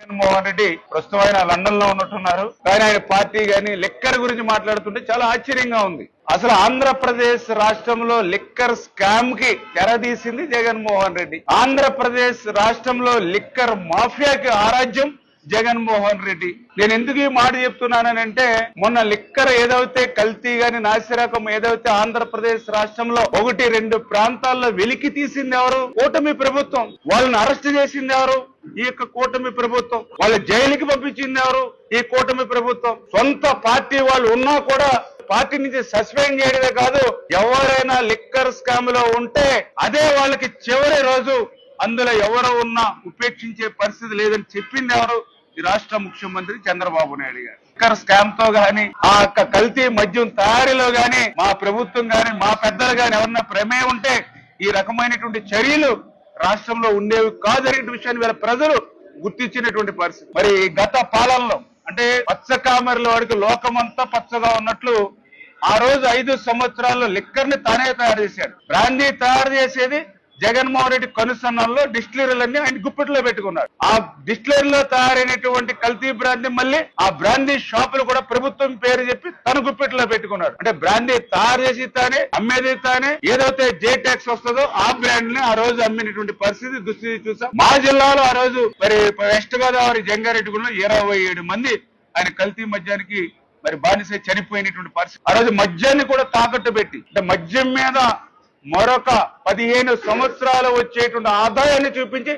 జగన్మోహన్ రెడ్డి ప్రస్తుతం ఆయన లండన్ లో ఉన్నట్టున్నారు. కానీ ఆయన పార్టీ గాని లిక్కర్ గురించి మాట్లాడుతుంటే చాలా ఆశ్చర్యంగా ఉంది. అసలు ఆంధ్రప్రదేశ్ రాష్ట్రంలో లిక్కర్ స్కామ్ కి తెరదీసింది జగన్మోహన్ రెడ్డి. ఆంధ్రప్రదేశ్ రాష్ట్రంలో లిక్కర్ మాఫియాకి ఆరాధ్యం జగన్మోహన్ రెడ్డి. నేను ఎందుకు ఈ మాట చెప్తున్నానంటే, మొన్న లిక్కర్ ఏదైతే కల్తీ గాని నాసిరకం ఏదైతే ఆంధ్రప్రదేశ్ రాష్ట్రంలో 1-2 ప్రాంతాల్లో వెలికి తీసింది ఎవరు? కూటమి ప్రభుత్వం. వాళ్ళని అరెస్ట్ చేసింది ఎవరు? ఈ యొక్క కూటమి ప్రభుత్వం. వాళ్ళ జైలుకి పంపించింది ఎవరు? ఈ కూటమి ప్రభుత్వం. సొంత పార్టీ వాళ్ళు ఉన్నా కూడా పార్టీ నుంచి సస్పెండ్ చేయడమే కాదు, ఎవరైనా లిక్కర్ స్కామ్ లో ఉంటే అదే వాళ్ళకి చివరి రోజు. అందులో ఎవరు ఉన్నా ఉపేక్షించే పరిస్థితి లేదని చెప్పింది ఎవరు? ఈ రాష్ట్ర ముఖ్యమంత్రి చంద్రబాబు నాయుడు గారు. లిక్కర్ స్కామ్ తో గాని, ఆ కల్తీ మద్యం తయారీలో గాని మా ప్రభుత్వం గాని మా పెద్దలు గాని ఎవరన్నా ప్రమేయం ఉంటే ఈ రకమైనటువంటి చర్యలు రాష్ట్రంలో ఉండేవి కాదనే విషయాన్ని వీళ్ళ ప్రజలు గుర్తించినటువంటి పరిస్థితి. మరి గత పాలనలో అంటే పచ్చకామెరలో వాడికి లోకమంతా పచ్చగా ఉన్నట్లు ఆ రోజు 5 సంవత్సరాల్లో లిక్కర్ ని తానే తయారు చేశాడు. బ్రాందీ తయారు చేసేది జగన్మోహన్ రెడ్డి కనుసన్నల్లో డిస్టిలరీలన్నీ ఆయన గుప్పెట్లో పెట్టుకున్నాడు. ఆ డిస్టిలరీలో తయారైనటువంటి కల్తీ బ్రాందీ మళ్ళీ ఆ బ్రాందీ షాపులు కూడా ప్రభుత్వం పేరు చెప్పి తన గుప్పెట్లో పెట్టుకున్నాడు. అంటే బ్రాందీ తయారు చేసి తానే, అమ్మేది తానే, ఏదైతే జే ట్యాక్స్ వస్తుందో ఆ బ్రాండ్ ని ఆ రోజు అమ్మినటువంటి దుస్థితి చూసాం. మా జిల్లాలో ఆ రోజు మరి వెస్ట్ గోదావరి జంగారెడ్డిగూడలో 27 మంది ఆయన కల్తీ మద్యానికి మరి బానిసై చనిపోయినటువంటి పరిస్థితి. ఆ రోజు మద్యాన్ని కూడా తాకట్టు పెట్టి, అంటే మద్యం మీద మరొక 15 సంవత్సరాలు వచ్చేటువంటి ఆదాయాన్ని చూపించి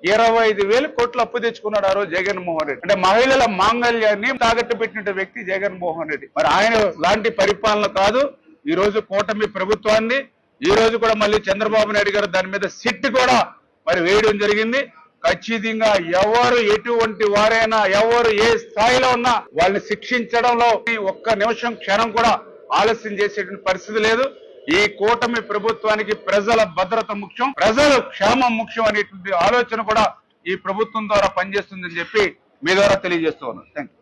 25,000 కోట్లు అప్పు తెచ్చుకున్నాడు ఆ రోజు జగన్మోహన్ రెడ్డి. అంటే మహిళల మాంగళ్యాన్ని తాకట్టు పెట్టిన వ్యక్తి జగన్మోహన్ రెడ్డి. మరి ఆయన లాంటి పరిపాలన కాదు ఈ రోజు కూటమి ప్రభుత్వాన్ని. ఈ రోజు కూడా మళ్ళీ చంద్రబాబు నాయుడు గారు దాని మీద సిట్ కూడా మరి వేయడం జరిగింది. ఖచ్చితంగా ఎవరు ఎటువంటి వారైనా, ఎవరు ఏ స్థాయిలో ఉన్నా వాళ్ళని శిక్షించడంలో ఒక్క నిమిషం క్షణం కూడా ఆలస్యం చేసేటువంటి పరిస్థితి లేదు. ఈ కూటమి ప్రభుత్వానికి ప్రజల భద్రత ముఖ్యం, ప్రజల క్షేమం ముఖ్యం అనేటువంటి ఆలోచన కూడా ఈ ప్రభుత్వం ద్వారా పనిచేస్తుందని చెప్పి మీ ద్వారా తెలియజేస్తూ ఉన్నాను. Thank you.